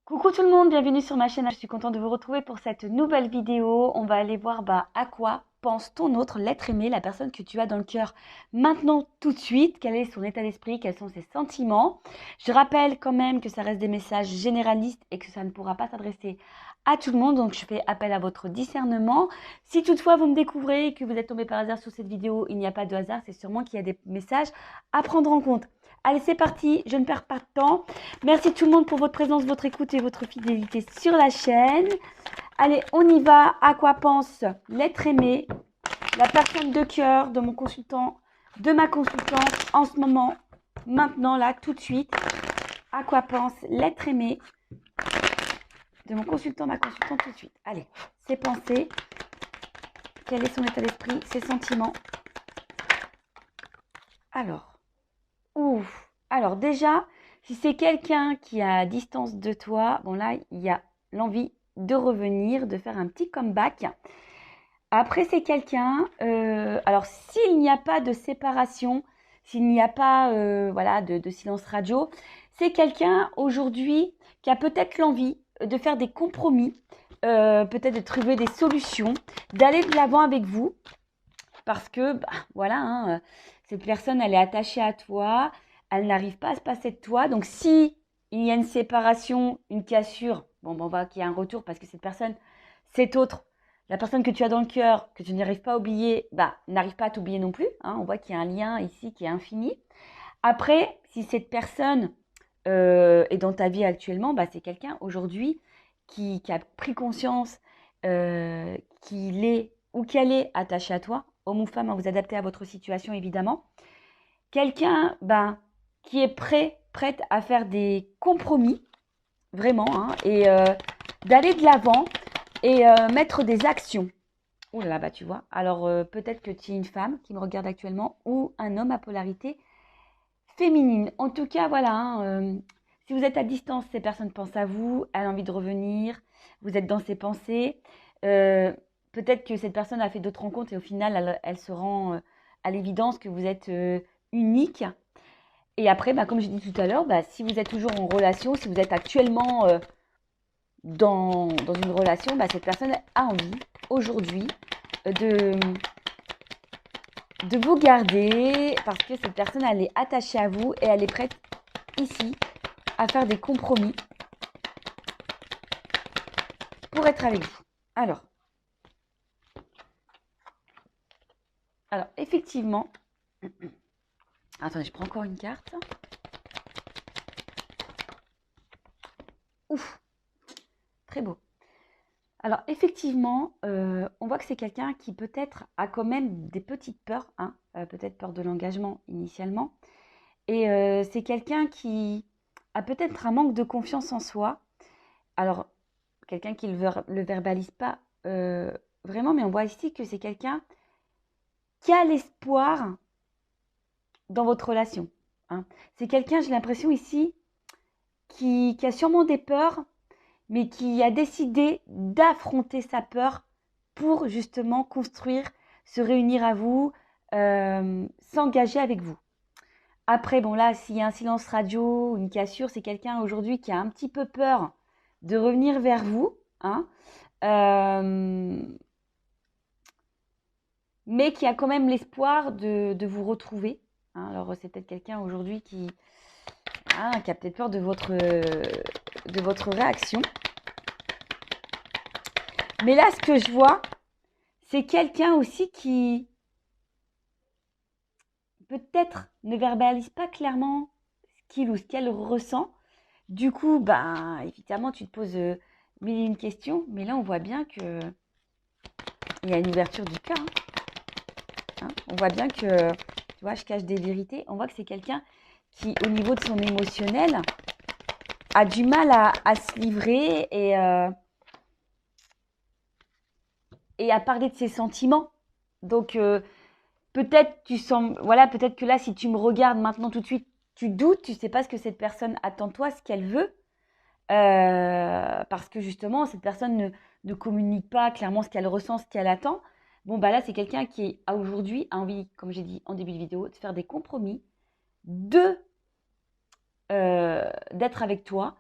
Coucou tout le monde, bienvenue sur ma chaîne. Je suis contente de vous retrouver pour cette nouvelle vidéo. On va aller voir à quoi pense ton autre, l'être aimé, la personne que tu as dans le cœur maintenant tout de suite. Quel est son état d'esprit, quels sont ses sentiments. Je rappelle quand même que ça reste des messages généralistes et que ça ne pourra pas s'adresser à tout le monde. Donc je fais appel à votre discernement. Si toutefois vous me découvrez et que vous êtes tombé par hasard sur cette vidéo, il n'y a pas de hasard, c'est sûrement qu'il y a des messages à prendre en compte. Allez, c'est parti, je ne perds pas de temps. Merci tout le monde pour votre présence, votre écoute et votre fidélité sur la chaîne. Allez, on y va. À quoi pense l'être aimé, la personne de cœur de mon consultant, de ma consultante en ce moment, maintenant, là, tout de suite. À quoi pense l'être aimé de mon consultant, ma consultante tout de suite. Allez, ses pensées, quel est son état d'esprit, ses sentiments. Alors déjà, si c'est quelqu'un qui est à distance de toi, bon là, il y a l'envie de revenir, de faire un petit comeback. Après, c'est quelqu'un, alors s'il n'y a pas de séparation, s'il n'y a pas voilà, de silence radio, c'est quelqu'un aujourd'hui qui a peut-être l'envie de faire des compromis, peut-être de trouver des solutions, d'aller de l'avant avec vous, parce que, voilà, hein, cette personne, elle est attachée à toi, elle n'arrive pas à se passer de toi. Donc, si il y a une séparation, une cassure, bon, on va qu'il y a un retour parce que cette personne, cette autre, la personne que tu as dans le cœur, que tu n'arrives pas à oublier, n'arrive pas à t'oublier non plus. Hein, on voit qu'il y a un lien ici qui est infini. Après, si cette personne est dans ta vie actuellement, c'est quelqu'un aujourd'hui qui a pris conscience qu'il est ou qu'elle est attachée à toi, homme ou femme, à vous adapter à votre situation évidemment. Quelqu'un qui est prête à faire des compromis, vraiment, hein, et d'aller de l'avant et mettre des actions. Ouh là là, tu vois. Alors peut-être que tu es une femme qui me regarde actuellement ou un homme à polarité féminine. En tout cas, voilà, hein, si vous êtes à distance, ces personnes pensent à vous, elle a envie de revenir, vous êtes dans ses pensées. Euh, Peut-être que cette personne a fait d'autres rencontres et au final, elle se rend à l'évidence que vous êtes unique. Et après, comme j'ai dit tout à l'heure, si vous êtes toujours en relation, si vous êtes actuellement dans une relation, cette personne a envie aujourd'hui de, de vous garder parce que cette personne, elle est attachée à vous et elle est prête ici à faire des compromis pour être avec vous. Alors effectivement, attendez, je prends encore une carte. Ouf, très beau. Alors effectivement, on voit que c'est quelqu'un qui peut-être a quand même des petites peurs, hein, peut-être peur de l'engagement initialement. Et c'est quelqu'un qui a peut-être un manque de confiance en soi. Alors, quelqu'un qui le verbalise pas vraiment, mais on voit ici que c'est quelqu'un qui a l'espoir dans votre relation. Hein. C'est quelqu'un, j'ai l'impression ici, qui a sûrement des peurs, mais qui a décidé d'affronter sa peur pour justement construire, se réunir à vous, s'engager avec vous. Après, bon là, s'il y a un silence radio, une cassure, c'est quelqu'un aujourd'hui qui a un petit peu peur de revenir vers vous, hein, mais qui a quand même l'espoir de vous retrouver. Hein. Alors c'est peut-être quelqu'un aujourd'hui qui a peut-être peur de votre réaction. Mais là, ce que je vois, c'est quelqu'un aussi qui peut-être ne verbalise pas clairement ce qu'il ou ce qu'elle ressent. Du coup, évidemment, tu te poses mille et une questions, mais là, on voit bien que il y a une ouverture du cœur. Hein. On voit bien que, tu vois, je cache des vérités. On voit que c'est quelqu'un qui, au niveau de son émotionnel, a du mal à se livrer et à parler de ses sentiments. Donc, peut-être peut-être que là, si tu me regardes maintenant tout de suite, tu doutes, tu ne sais pas ce que cette personne attend de toi, ce qu'elle veut. Parce que justement, cette personne ne communique pas clairement ce qu'elle ressent, ce qu'elle attend. Bon, là, c'est quelqu'un qui, aujourd'hui, a envie, comme j'ai dit en début de vidéo, de faire des compromis, d'être avec toi.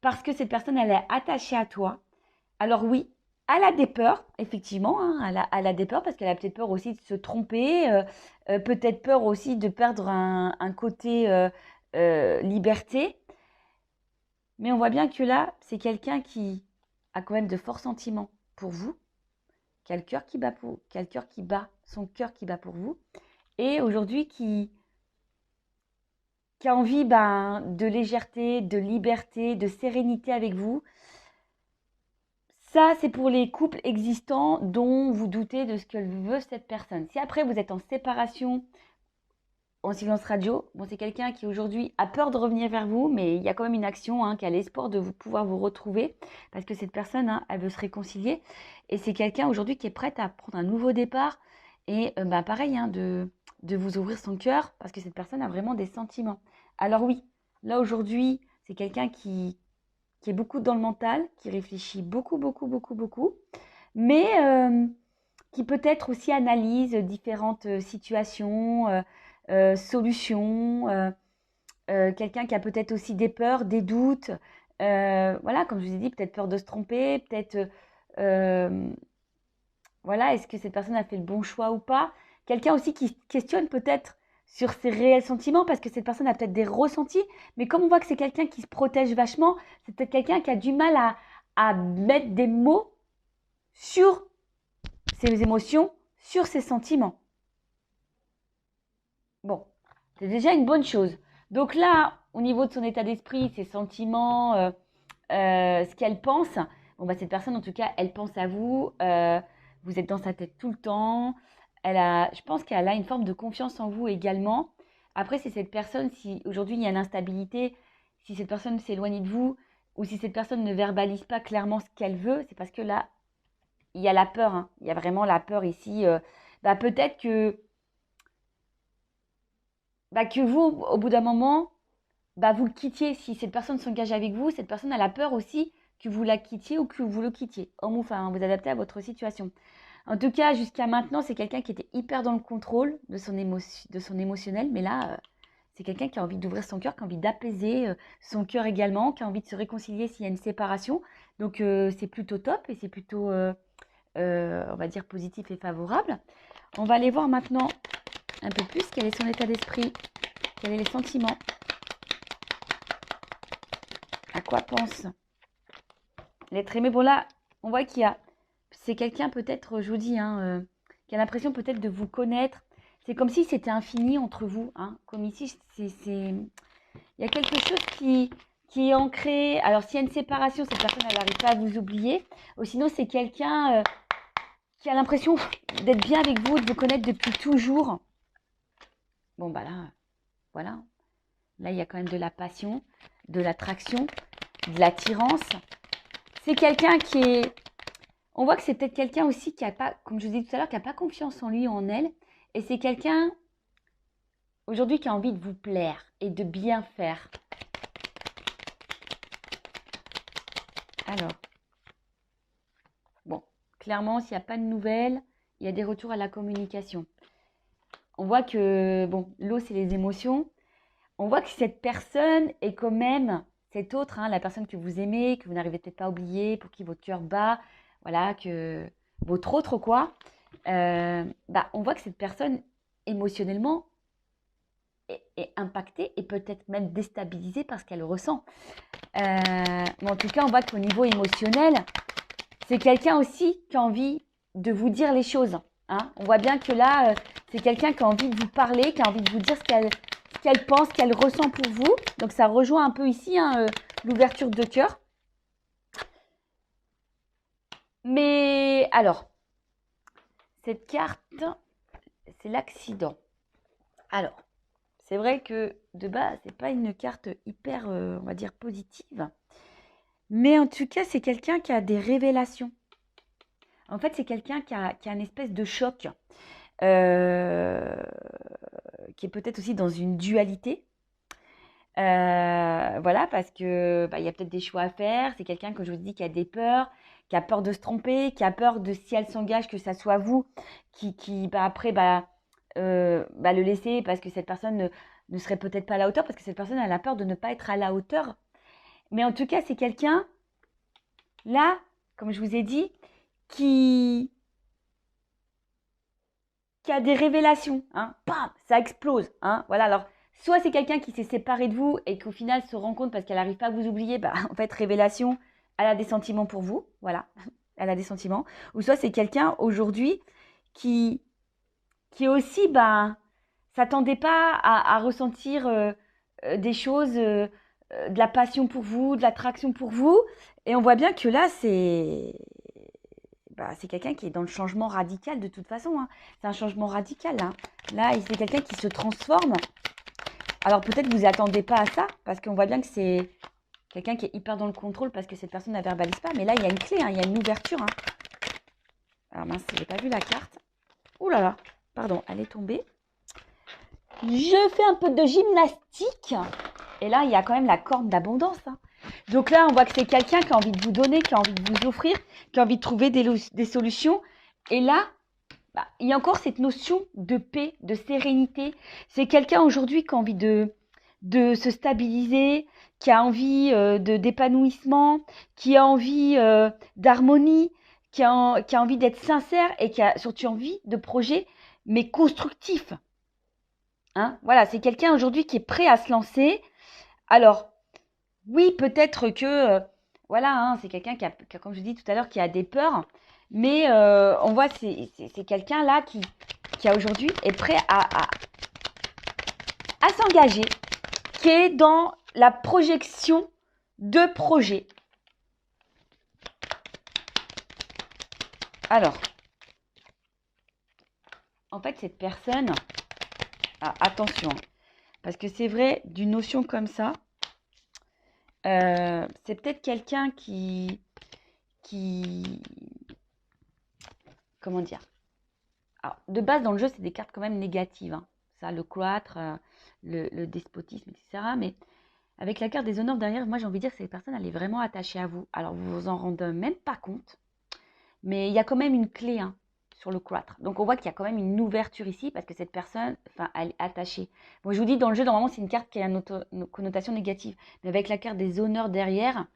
parce que cette personne, elle est attachée à toi. Alors oui, elle a des peurs, effectivement, hein, elle a des peurs parce qu'elle a peut-être peur aussi de se tromper, peut-être peur aussi de perdre un côté liberté. Mais on voit bien que là, c'est quelqu'un qui a quand même de forts sentiments pour vous, qui a le cœur qui bat qui a le cœur qui bat, son cœur qui bat pour vous, et aujourd'hui qui a envie de légèreté, de liberté, de sérénité avec vous. Ça, c'est pour les couples existants dont vous doutez de ce que veut cette personne. Si après vous êtes en séparation, en silence radio, bon, c'est quelqu'un qui aujourd'hui a peur de revenir vers vous, mais il y a quand même une action, hein, qui a l'espoir de pouvoir vous retrouver, parce que cette personne, hein, elle veut se réconcilier. Et c'est quelqu'un aujourd'hui qui est prête à prendre un nouveau départ et pareil, hein, de vous ouvrir son cœur, parce que cette personne a vraiment des sentiments. Alors oui, là aujourd'hui, c'est quelqu'un qui est beaucoup dans le mental, qui réfléchit beaucoup, beaucoup, beaucoup, beaucoup, mais qui peut-être aussi analyse différentes situations, solutions, quelqu'un qui a peut-être aussi des peurs, des doutes, voilà, comme je vous ai dit, peut-être peur de se tromper, peut-être, voilà, est-ce que cette personne a fait le bon choix ou pas? Quelqu'un aussi qui questionne peut-être sur ses réels sentiments, parce que cette personne a peut-être des ressentis, mais comme on voit que c'est quelqu'un qui se protège vachement, c'est peut-être quelqu'un qui a du mal à mettre des mots sur ses émotions, sur ses sentiments. Bon, c'est déjà une bonne chose. Donc là, au niveau de son état d'esprit, ses sentiments, ce qu'elle pense, bon, cette personne, en tout cas, elle pense à vous. Vous êtes dans sa tête tout le temps. Je pense qu'elle a une forme de confiance en vous également. Après, c'est cette personne, si aujourd'hui il y a l'instabilité, si cette personne s'éloigne de vous, ou si cette personne ne verbalise pas clairement ce qu'elle veut, c'est parce que là, il y a la peur, hein. Il y a vraiment la peur ici. Peut-être que vous, au bout d'un moment, vous le quittiez. Si cette personne s'engage avec vous, cette personne a la peur aussi que vous la quittiez ou que vous le quittiez. Homme ou femme, vous adaptez à votre situation. En tout cas, jusqu'à maintenant, c'est quelqu'un qui était hyper dans le contrôle de son émotionnel. Mais là, c'est quelqu'un qui a envie d'ouvrir son cœur, qui a envie d'apaiser son cœur également, qui a envie de se réconcilier s'il y a une séparation. Donc, c'est plutôt top et c'est plutôt, on va dire, positif et favorable. On va aller voir maintenant un peu plus quel est son état d'esprit, quels sont les sentiments, à quoi pense l'être aimé. Bon là, on voit c'est quelqu'un peut-être, je vous dis, hein, qui a l'impression peut-être de vous connaître. C'est comme si c'était infini entre vous, hein. Comme ici, il y a quelque chose qui est ancré. Alors s'il y a une séparation, cette personne, elle n'arrive pas à vous oublier. Ou sinon, c'est quelqu'un qui a l'impression d'être bien avec vous, de vous connaître depuis toujours. Bon, là, voilà. Là, il y a quand même de la passion, de l'attraction, de l'attirance. C'est quelqu'un qui est... On voit que c'est peut-être quelqu'un aussi qui n'a pas, comme je vous disais tout à l'heure, qui n'a pas confiance en lui ou en elle. Et c'est quelqu'un, aujourd'hui, qui a envie de vous plaire et de bien faire. Alors, bon, clairement, s'il n'y a pas de nouvelles, il y a des retours à la communication. On voit que, bon, l'eau, c'est les émotions. On voit que cette personne est quand même, cette autre, hein, la personne que vous aimez, que vous n'arrivez peut-être pas à oublier, pour qui votre cœur bat, voilà, que votre autre, quoi. On voit que cette personne, émotionnellement, est impactée et peut-être même déstabilisée par ce qu'elle ressent. Mais en tout cas, on voit qu'au niveau émotionnel, c'est quelqu'un aussi qui a envie de vous dire les choses. Hein. On voit bien que là, c'est quelqu'un qui a envie de vous parler, qui a envie de vous dire ce qu'elle pense, qu'elle ressent pour vous. Donc ça rejoint un peu ici, hein, l'ouverture de cœur. Mais alors, cette carte, c'est l'accident. Alors, c'est vrai que de base, c'est pas une carte hyper, on va dire, positive. Mais en tout cas, c'est quelqu'un qui a des révélations. En fait, c'est quelqu'un qui a une espèce de choc, qui est peut-être aussi dans une dualité. Voilà, parce que il y a peut-être des choix à faire. C'est quelqu'un, que je vous dis, qui a des peurs, qui a peur de se tromper, qui a peur de, si elle s'engage, que ça soit vous qui après, le laisser parce que cette personne ne serait peut-être pas à la hauteur, parce que cette personne elle a peur de ne pas être à la hauteur. Mais en tout cas, c'est quelqu'un, là, comme je vous ai dit, qui a des révélations. Hein. Bam, ça explose. Hein. Voilà, alors, soit c'est quelqu'un qui s'est séparé de vous et qu'au final se rend compte parce qu'elle n'arrive pas à vous oublier, bah, en fait, révélation, elle a des sentiments pour vous. Voilà, elle a des sentiments. Ou soit c'est quelqu'un aujourd'hui qui aussi, bah, s'attendait pas à ressentir des choses, de la passion pour vous, de l'attraction pour vous. Et on voit bien que là, c'est quelqu'un qui est dans le changement radical de toute façon. Hein. C'est un changement radical. Hein. Là, c'est quelqu'un qui se transforme. Alors peut-être que vous attendez pas à ça, parce qu'on voit bien que c'est quelqu'un qui est hyper dans le contrôle parce que cette personne ne verbalise pas. Mais là, il y a une clé, hein, il y a une ouverture. Hein. Alors mince, je n'ai pas vu la carte. Ouh là là, pardon, elle est tombée. Je fais un peu de gymnastique. Et là, il y a quand même la corne d'abondance. Hein. Donc là, on voit que c'est quelqu'un qui a envie de vous donner, qui a envie de vous offrir, qui a envie de trouver des solutions. Et là, bah, il y a encore cette notion de paix, de sérénité. C'est quelqu'un aujourd'hui qui a envie de se stabiliser, qui a envie d'épanouissement, qui a envie d'harmonie, qui a envie d'être sincère et qui a surtout envie de projets, mais constructifs. Hein, voilà, c'est quelqu'un aujourd'hui qui est prêt à se lancer. Alors, oui, peut-être que, voilà, hein, c'est quelqu'un qui a, comme je dis tout à l'heure, qui a des peurs. Mais on voit, c'est quelqu'un là qui aujourd'hui est prêt à s'engager, qui est dans la projection de projets. Alors, en fait, cette personne, attention, parce que c'est vrai, d'une notion comme ça, c'est peut-être quelqu'un qui, comment dire, alors, de base, dans le jeu, c'est des cartes quand même négatives. Hein. Ça, le cloître, le despotisme, etc. Mais avec la carte des honneurs derrière, moi, j'ai envie de dire que cette personne, elle est vraiment attachée à vous. Alors, vous vous en rendez même pas compte. Mais il y a quand même une clé hein, sur le cloître. Donc, on voit qu'il y a quand même une ouverture ici parce que cette personne, enfin, elle est attachée. Bon, je vous dis, dans le jeu, normalement, c'est une carte qui a une connotation négative. Mais avec la carte des honneurs derrière,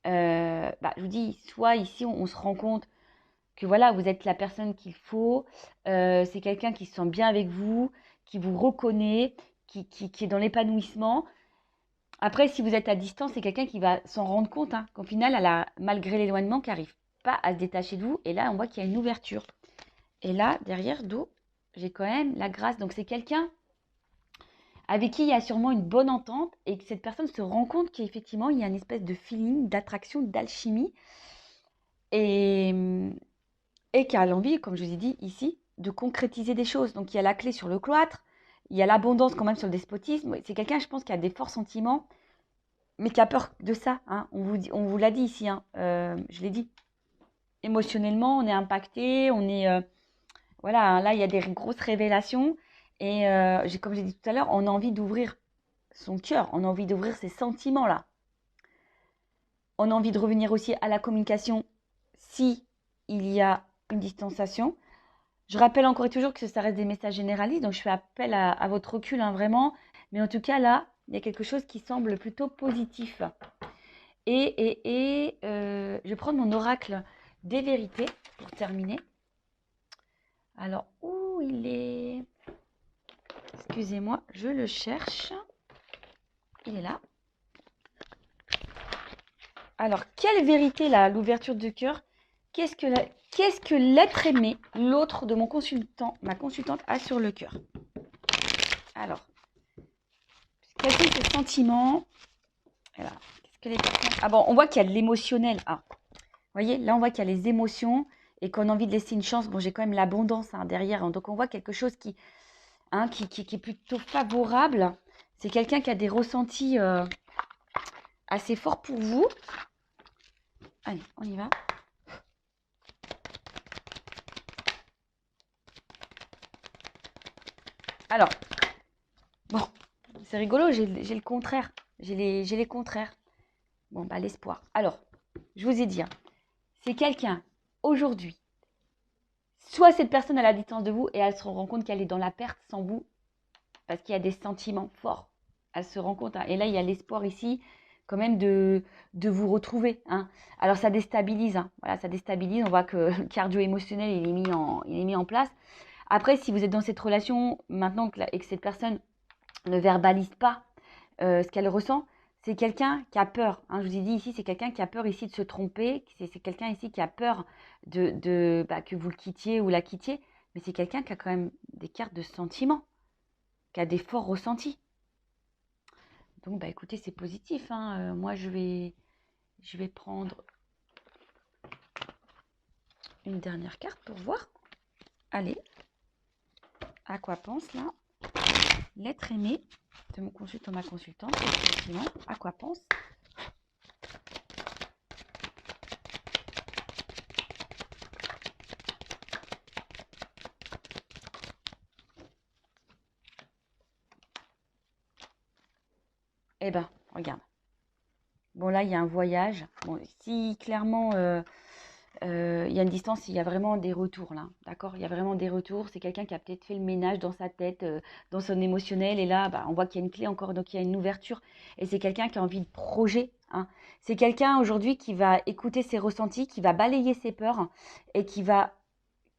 je vous dis, soit ici, on se rend compte que voilà, vous êtes la personne qu'il faut, c'est quelqu'un qui se sent bien avec vous, qui vous reconnaît, qui est dans l'épanouissement. Après, si vous êtes à distance, c'est quelqu'un qui va s'en rendre compte hein, qu'au final, elle a, malgré l'éloignement, qui n'arrive pas à se détacher de vous. Et là, on voit qu'il y a une ouverture. Et là, derrière, d'eau, j'ai quand même la grâce. Donc, c'est quelqu'un avec qui il y a sûrement une bonne entente et que cette personne se rend compte qu'effectivement, il y a une espèce de feeling, d'attraction, d'alchimie. Et qui a l'envie, comme je vous ai dit ici, de concrétiser des choses. Donc il y a la clé sur le cloître, il y a l'abondance quand même sur le despotisme. C'est quelqu'un, je pense, qui a des forts sentiments, mais qui a peur de ça. Hein. On vous l'a dit ici, hein. Je l'ai dit. Émotionnellement, on est impacté, on est... voilà, hein, là, il y a des grosses révélations. Et comme j'ai dit tout à l'heure, on a envie d'ouvrir son cœur, on a envie d'ouvrir ses sentiments-là. On a envie de revenir aussi à la communication si il y a une distanciation. Je rappelle encore et toujours que ça reste des messages généralistes, donc je fais appel à votre recul, hein, vraiment. Mais en tout cas, là, il y a quelque chose qui semble plutôt positif. Je vais prendre mon oracle des vérités pour terminer. Alors, où il est? Excusez-moi, je le cherche. Il est là. Alors, quelle vérité, là, l'ouverture du cœur? Qu'est-ce que l'être aimé, l'autre de mon consultant, ma consultante, a sur le cœur? Alors, quels sont ses sentiments? Alors, qu'est-ce que les personnes... Ah bon, on voit qu'il y a de l'émotionnel. Ah, vous voyez, là, on voit qu'il y a les émotions et qu'on a envie de laisser une chance. Bon, j'ai quand même l'abondance hein, derrière. Hein, donc, on voit quelque chose qui est plutôt favorable. C'est quelqu'un qui a des ressentis assez forts pour vous. Allez, on y va. Alors, bon, c'est rigolo, j'ai le contraire. J'ai les contraires. Bon, bah, l'espoir. Alors, je vous ai dit, hein, c'est quelqu'un, aujourd'hui, soit cette personne à la distance de vous et elle se rend compte qu'elle est dans la perte sans vous, parce qu'il y a des sentiments forts. Elle se rend compte, hein, et là, il y a l'espoir ici quand même de vous retrouver, hein. Alors ça déstabilise, hein. Voilà, ça déstabilise. On voit que le cardio émotionnel il est mis en place. Après, si vous êtes dans cette relation maintenant et que cette personne ne verbalise pas ce qu'elle ressent, c'est quelqu'un qui a peur, hein. Je vous ai dit ici, c'est quelqu'un qui a peur ici de se tromper, c'est quelqu'un ici qui a peur que vous le quittiez ou la quittiez, mais c'est quelqu'un qui a quand même des cartes de sentiments, qui a des forts ressentis. Donc, bah, écoutez, c'est positif, hein. Moi, je vais prendre une dernière carte pour voir. Allez, à quoi pense là l'être aimé de mon consultant, ma consultante, effectivement, à quoi pense? Eh ben, regarde. Bon, là, il y a un voyage. Bon, si clairement, il y a une distance, il y a vraiment des retours là. D'accord? Il y a vraiment des retours. C'est quelqu'un qui a peut-être fait le ménage dans sa tête, dans son émotionnel. Et là, bah, on voit qu'il y a une clé encore, donc il y a une ouverture. Et c'est quelqu'un qui a envie de projet, hein. C'est quelqu'un aujourd'hui qui va écouter ses ressentis, qui va balayer ses peurs et qui va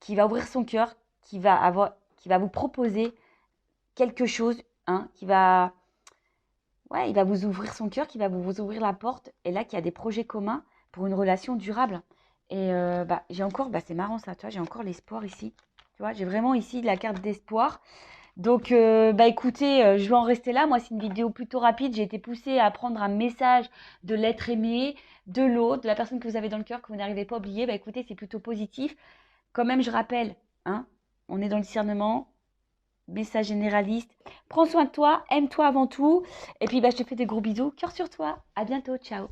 ouvrir son cœur, qui va vous proposer quelque chose, hein, ouais, il va vous ouvrir son cœur, qui va vous ouvrir la porte. Et là, qu'il y a des projets communs pour une relation durable. Et bah, j'ai encore, bah, c'est marrant ça, tu vois, j'ai encore l'espoir ici. Tu vois, j'ai vraiment ici la carte d'espoir. Donc, bah écoutez, je vais en rester là. Moi, c'est une vidéo plutôt rapide. J'ai été poussée à prendre un message de l'être aimé, de l'autre, de la personne que vous avez dans le cœur, que vous n'arrivez pas à oublier. Bah écoutez, c'est plutôt positif. Quand même, je rappelle, hein, on est dans le discernement, message généraliste. Prends soin de toi, aime-toi avant tout. Et puis, bah, je te fais des gros bisous. Cœur sur toi. À bientôt. Ciao.